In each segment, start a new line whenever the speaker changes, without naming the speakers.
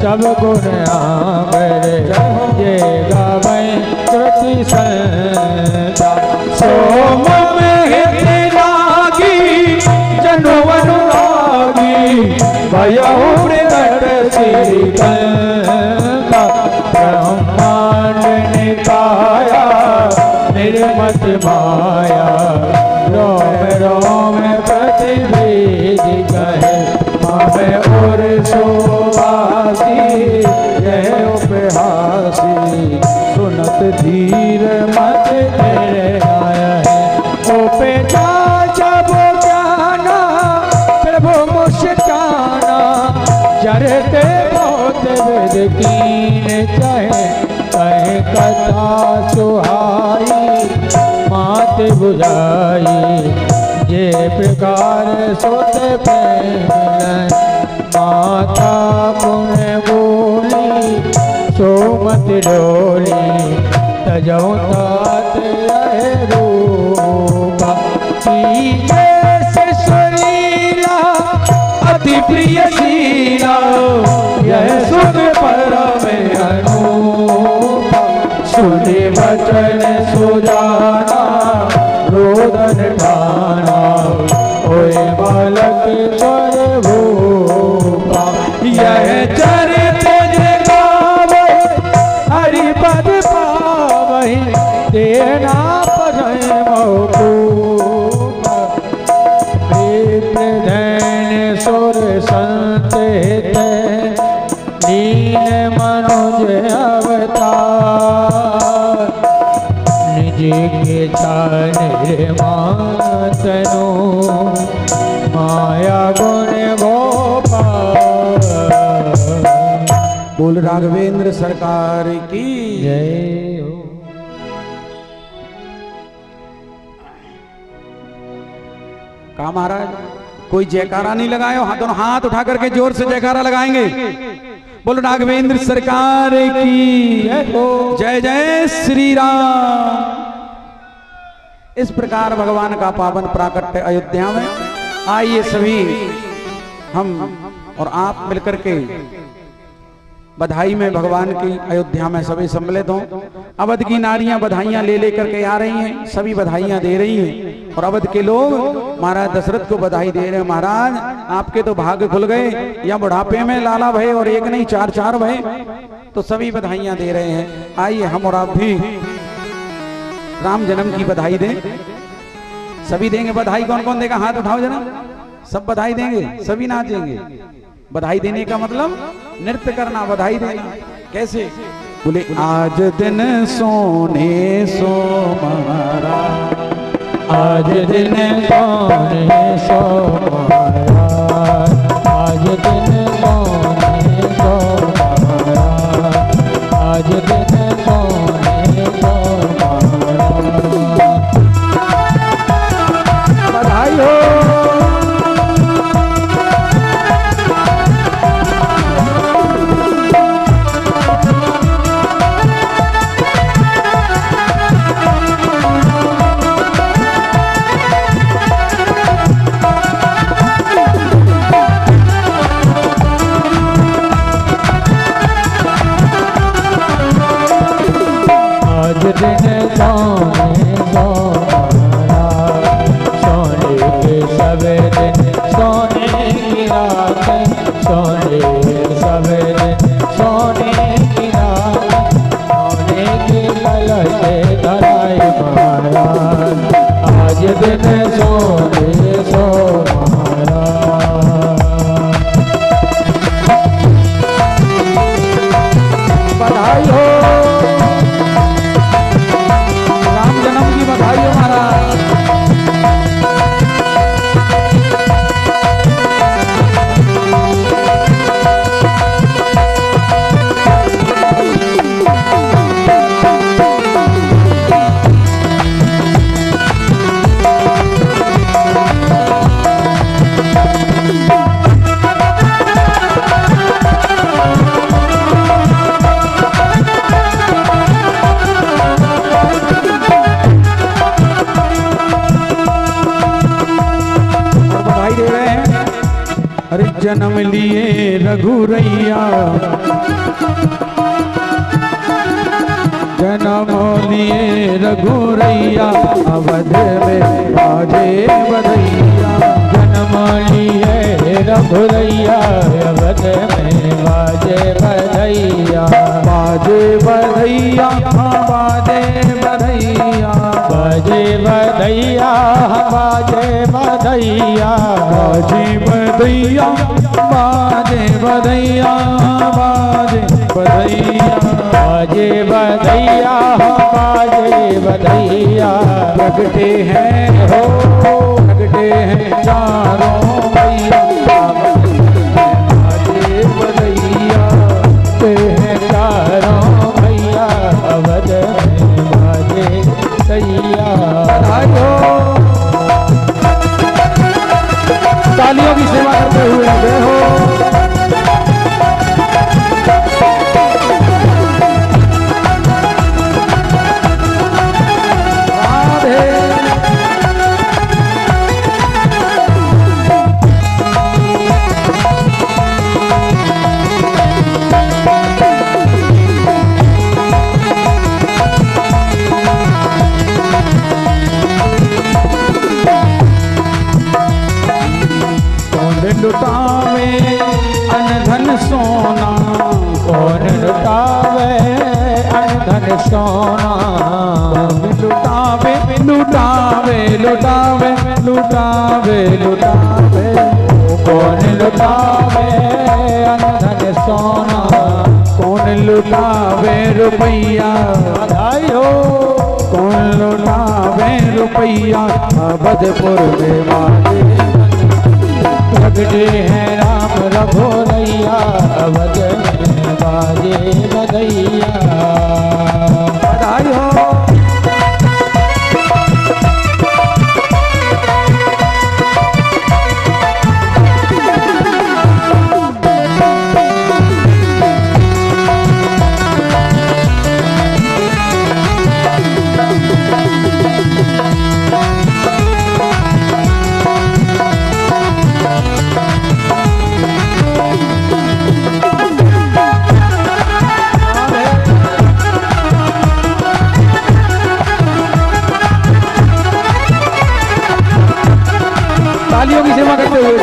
सब गुण आगर ये गावे कृति संता सोम में हित लागी जनु अनुरागी भयउ प्रगट श्रीकांता ब्रह्मांड निकाया निर्मत माया रोम रोम प्रतिवेद कहे मामे और सुवासी यह उपहासी सुनत धीर मत तेरे आया है ओपे जा जब जाना प्रभु मुस्काना जरते बहुत वेद कीन चाहे कहे कथा सुहाई मात बुझाई ये प्रकार सोते प्रेम माता पुन बोली सोमत डोली तजौ तात रहे रूपा शरीरा अति प्रिय शीला यह सुन परम अनूपा सुने वचन सुजाना रोदन ठाना ओए बालक स्वर भूपा यह चरित गावे हरिपद पावहि देना पधय मौकूपा विप्रधन सुर संत हित नील मनोज अवतार निज के निर्मातनो माया गुण गोपाल।
बोल राघवेंद्र सरकार की
जय हो।
कहा महाराज कोई जयकारा नहीं लगाए हाथ दोनों हाथ उठा करके जोर से जयकारा लगाएंगे। बोलो राघवेंद्र सरकार की जय जय श्री राम। इस प्रकार भगवान का पावन प्राकट्य अयोध्या में आइए सभी हम और आप मिलकर के बधाई में भगवान की अयोध्या में सभी सम्मिलित हों। अवध की नारियां बधाइयां ले लेकर के आ रही हैं, सभी बधाइयां दे रही हैं और अवध के लोग महाराज दशरथ को बधाई दे रहे हैं। महाराज आपके तो भाग्य खुल गए, या बुढ़ापे में लाला भय और एक नहीं चार चार भय, तो सभी बधाइयां दे रहे हैं। आइए हम और आप भी राम जन्म की बधाई दें। सभी देंगे बधाई। कौन कौन देगा हाथ उठाओ जरा। सब बधाई देंगे, सभी नाचेंगे। बधाई देने का मतलब नृत्य करना, बधाई देना। कैसे? बोले आज दिन सोने सो महाराज,
आज दिन सोने सो महाराज, आज दिन सोने सो महाराज, आज दिन सोने सो महाराज।
बधाई हो।
रघुरैया जन्म लिए रघुरैया अवध में बाजे बधैया जन्म लिए रघुरैया अवध में बाजे बधैया बाजे बधैया बाजे बधैया बाजे बधैया बाजे बधैया बाजे बधैया बाजे बधैया बाजे बधैया बाजे बधैया बाजे बधैया लगते हैं हो लगते हैं चारों भैया बाजे बधैया लगते हैं चारों भैया अवध में बाजे बधैया तालियों की सेवा करते हुए जय हो। लुटावे अनधन सोना कौन लुटावे अनधन सोना लुटावे लुटावे लुटावे लुटावे लुटावे कौन लुटावे अनधन सोना कौन लुटावे रुपैया बधाइयो कौन लुटावे रुपैया अवधपुर में बाजे लगते हैं राम रघुरैया अवध में बाजे बधैया बधाई हो। तालियों की सेवा करते हुए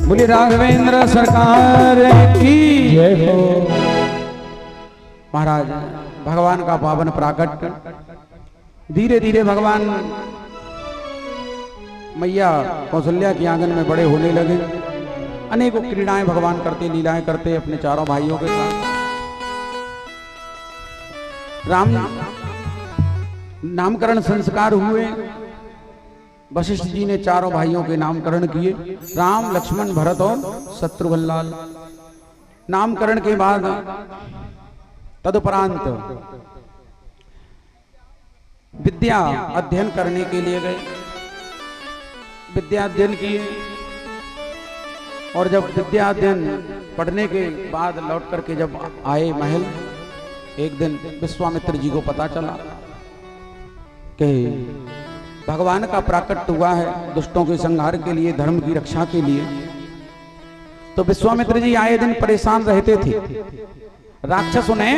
बोलिए राघवेंद्र सरकार की जय हो। महाराज भगवान का पावन प्राकट धीरे धीरे भगवान मैया कौशल्या के आंगन में बड़े होने लगे। अनेकों क्रीड़ाएं भगवान करते लीलाएं करते अपने चारों भाइयों के साथ। राम नामकरण संस्कार हुए। वशिष्ठ जी ने चारों भाइयों के नामकरण किए, राम लक्ष्मण भरत और शत्रुघ्न लाल। नामकरण के बाद तदुपरांत विद्या अध्ययन करने के लिए गए। विद्या अध्ययन किए और जब विद्या अध्ययन पढ़ने के बाद लौट करके जब आए महल, एक दिन विश्वामित्र जी को पता चला कि भगवान का प्राकट्य हुआ है दुष्टों के संहार के लिए, धर्म की रक्षा के लिए। तो विश्वामित्र जी आए दिन परेशान रहते थे। राक्षस उन्हें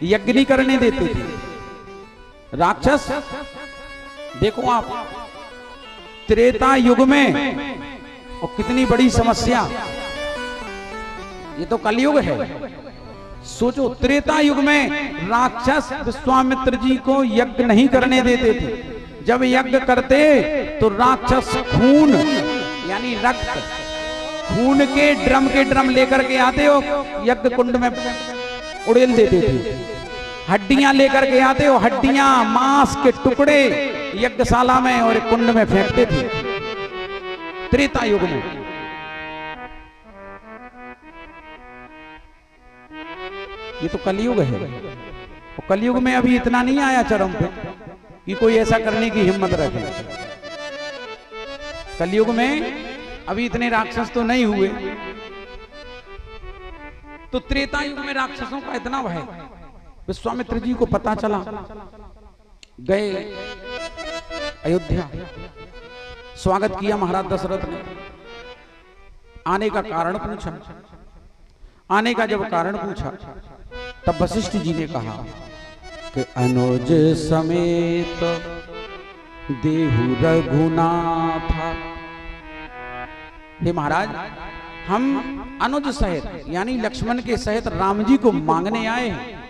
यज्ञ नहीं करने देते थे। राक्षस देखो आप, त्रेता युग में, और कितनी बड़ी समस्या, ये तो कलयुग है। सोचो, त्रेता युग में राक्षस विश्वामित्र जी को यज्ञ नहीं करने देते थे। जब यज्ञ करते तो राक्षस खून यानी रक्त, खून के ड्रम लेकर के आते हो, यज्ञ कुंड में उड़ेल देते थे। हड्डियां लेकर के आते हो, हड्डियां मांस के टुकड़े यज्ञशाला में और एक कुंड में फेंकते थे त्रेता युग में। ये तो कलयुग है, और कलयुग में अभी इतना नहीं आया चरम पे कि कोई ऐसा करने की हिम्मत रखे। कलयुग में अभी इतने राक्षस तो नहीं हुए। तो त्रेता युग में राक्षसों का इतना भय, विश्वामित्र जी को पता चला, गए अयोध्या, स्वागत किया महाराज दशरथ ने। आने का कारण पूछा, आने का जब कारण पूछा तब वशिष्ठ जी ने कहा कि अनुज समेत देहु रघुनाथ। हे महाराज, हम अनुज सहित यानी लक्ष्मण के सहित राम जी को मांगने आए हैं।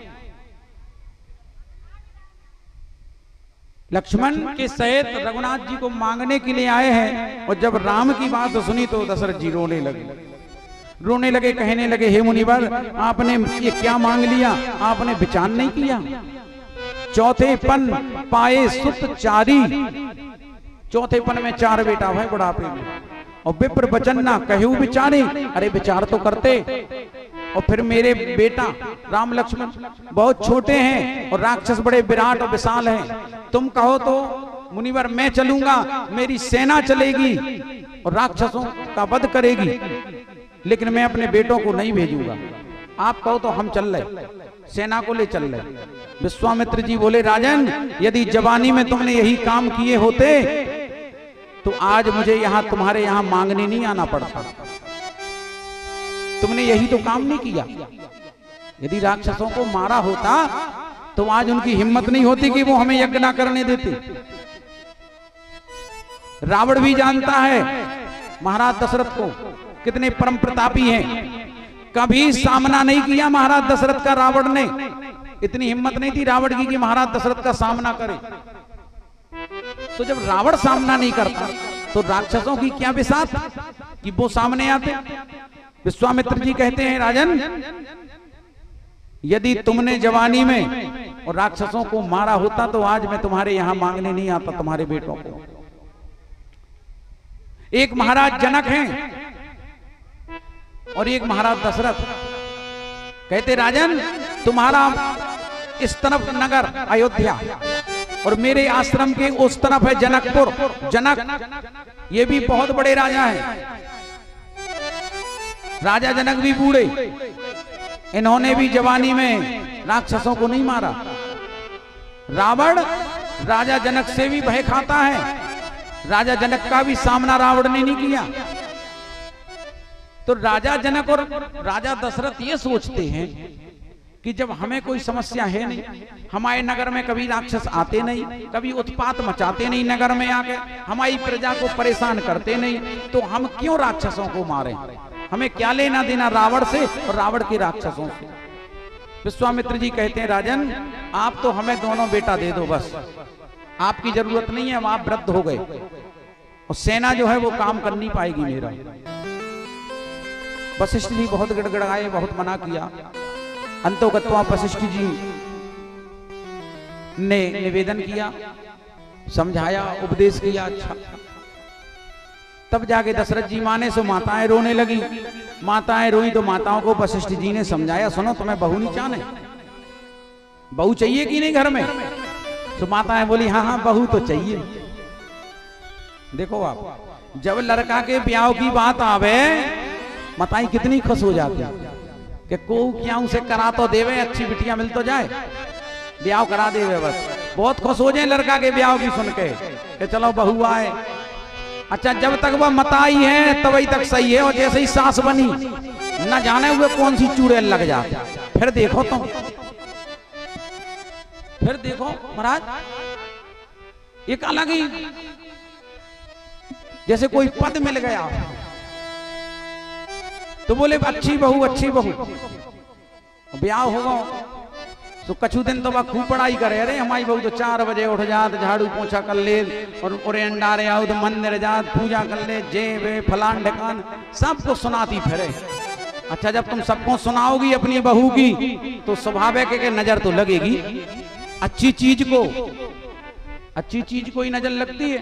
लक्ष्मण के सहित रघुनाथ जी को मांगने के लिए आए हैं। और जब राम की बात सुनी तो दशरथ जी रोने लगे, कहने लगे, हे मुनिवर, आपने ये क्या मांग लिया? आपने विचार नहीं किया। चौथे पन पाए सुत चारी, चौथे पन में 4 बेटा है बुढ़ापे में, और विप्र वचन ना कहू विचारे। अरे विचार तो करते। और फिर मेरे बेटा राम लक्ष्मण बहुत छोटे हैं और राक्षस बड़े विराट और विशाल हैं। तुम कहो तो मुनिवर मैं चलूंगा, मेरी सेना चलेगी और राक्षसों का वध करेगी, लेकिन मैं अपने बेटों को नहीं भेजूंगा। आप कहो तो हम चल रहे, सेना को ले चल रहे। विश्वामित्र जी बोले, राजन, यदि जवानी में तुमने यही काम किए होते तो आज मुझे यहां तुम्हारे यहां मांगने नहीं आना पड़ता। तुमने यही तो काम नहीं किया। यदि राक्षसों को मारा होता तो आज उनकी हिम्मत नहीं होती कि वो हमें यज्ञ ना करने देते। रावण भी जानता है महाराज दशरथ को, कितने परम प्रतापी हैं। कभी सामना नहीं किया महाराज दशरथ का रावण ने। इतनी हिम्मत नहीं थी रावण की कि महाराज दशरथ का सामना करे। तो जब रावण सामना नहीं करता तो राक्षसों की क्या विसात कि वो सामने आते। विश्वामित्र जी कहते हैं, राजन, यदि तुमने जवानी में और राक्षसों को मारा होता तो आज मैं तुम्हारे यहां मांगने नहीं आता तुम्हारे बेटों को। एक महाराज जनक हैं और एक महाराज दशरथ। कहते, राजन, तुम्हारा इस तरफ नगर अयोध्या और मेरे आश्रम के उस तरफ है जनकपुर। जनक ये भी बहुत बड़े राजा हैं। राजा जनक भी बूढ़े, इन्होंने भी जवानी में राक्षसों को नहीं मारा। रावण राजा जनक से भी भय खाता है, राजा जनक का भी सामना रावण ने नहीं किया। तो राजा जनक और राजा दशरथ ये सोचते हैं कि जब हमें कोई समस्या है नहीं, हमारे नगर में कभी राक्षस आते नहीं, कभी उत्पात मचाते नहीं, नगर में आके हमारी प्रजा को परेशान करते नहीं, तो हम क्यों राक्षसों को मारें? हमें क्या लेना देना रावण से और रावण के राक्षसों से? विश्वामित्र जी कहते हैं, राजन, आप तो हमें दोनों बेटा दे दो, बस आपकी जरूरत नहीं है, आप वृद्ध हो गए और सेना जो है वो काम कर नहीं पाएगी मेरा। वशिष्ठ जी बहुत गड़गड़ाए, बहुत मना किया। अंतोगत्वा वशिष्ठ जी ने निवेदन किया, समझाया, उपदेश किया। अच्छा, तब जाके दशरथ जी माने सो माताएं रोने लगी। माताएं रोई तो माताओं को वशिष्ठ जी ने समझाया, सुनो, तुम्हें बहू नहीं चाहने, बहू चाहिए कि नहीं घर में? तो माताएं बोली, हाँ हाँ बहू तो चाहिए। देखो आप, जब लड़का के ब्याह की बात आवे माताएं कितनी खुश हो जाती कि को क्या उसे करा तो देवे, अच्छी बिटिया मिल तो जाए, ब्याह करा देवे, बस बहुत खुश हो जाए लड़का के ब्याह की सुन के कि चलो बहू आए। अच्छा, जब तक वह मताई है तभी तक सही है, और जैसे ही सास बनी न जाने हुए कौन सी चूड़ेल लग जाती। फिर देखो तुम, फिर देखो महाराज, एक अलग ही जैसे कोई पद मिल गया तो बोले अच्छी बहू, अच्छी बहू, ब्याह होगा तो कछु दिन तो वह खूब पढ़ाई करे। अरे हमारी बहू तो 4 बजे उठ जात, झाड़ू पोछा कर ले और अंडारे आओ तो मंदिर जात, पूजा कर ले, जे वे फलान ढकान सब कुछ सुनाती फिरे। अच्छा जब तुम सबको सुनाओगी अपनी बहू की तो स्वाभाविक है कि नजर तो लगेगी। अच्छी चीज को ही नजर लगती है।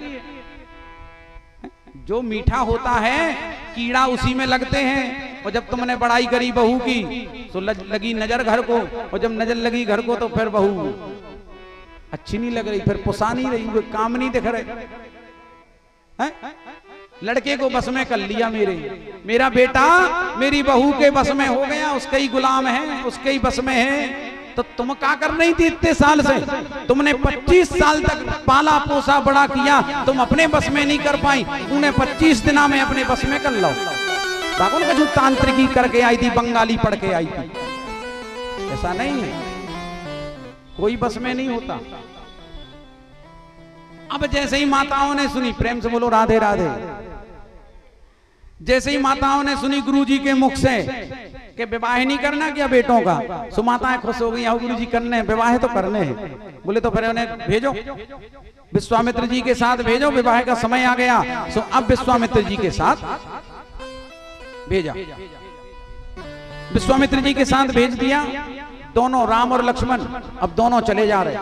जो मीठा होता है कीड़ा उसी में लगते हैं। और जब तुमने बड़ाई करी बहू की तो लगी नजर घर को, और जब नजर लगी घर को तो फिर बहू अच्छी नहीं लग रही, फिर पुसा नहीं रही, वो काम नहीं दिख रहे हैं? लड़के को बस में कर लिया, मेरा बेटा मेरी बहू के बस में हो गया, उसके ही गुलाम है, उसके ही बस में है। तो तुम क्या कर रही थी इतने साल से? तुमने 25 साल तक पाला पोसा बड़ा किया, तुम अपने बस में नहीं कर पाई, तूने 25 दिना में अपने बस में कर लो। बागुन का जो तांत्रिकी करके आई थी, बंगाली पढ़ के आई थी, ऐसा नहीं है, कोई बस में नहीं होता। अब जैसे ही माताओं ने सुनी, प्रेम से बोलो राधे राधे, जैसे ही माताओं ने सुनी गुरुजी के मुख से कि विवाह नहीं करना क्या बेटों का, सो माताएं खुश हो गई, आओ गुरुजी करने, विवाह तो करने हैं। बोले तो फिर उन्हें भेजो, विश्वामित्र जी के साथ भेजो, विवाह का समय आ गया। सो अब विश्वामित्र जी के साथ भेजा, विश्वामित्र जी के साथ भेज दिया। दोनों राम और लक्ष्मण अब दोनों चले जा रहे।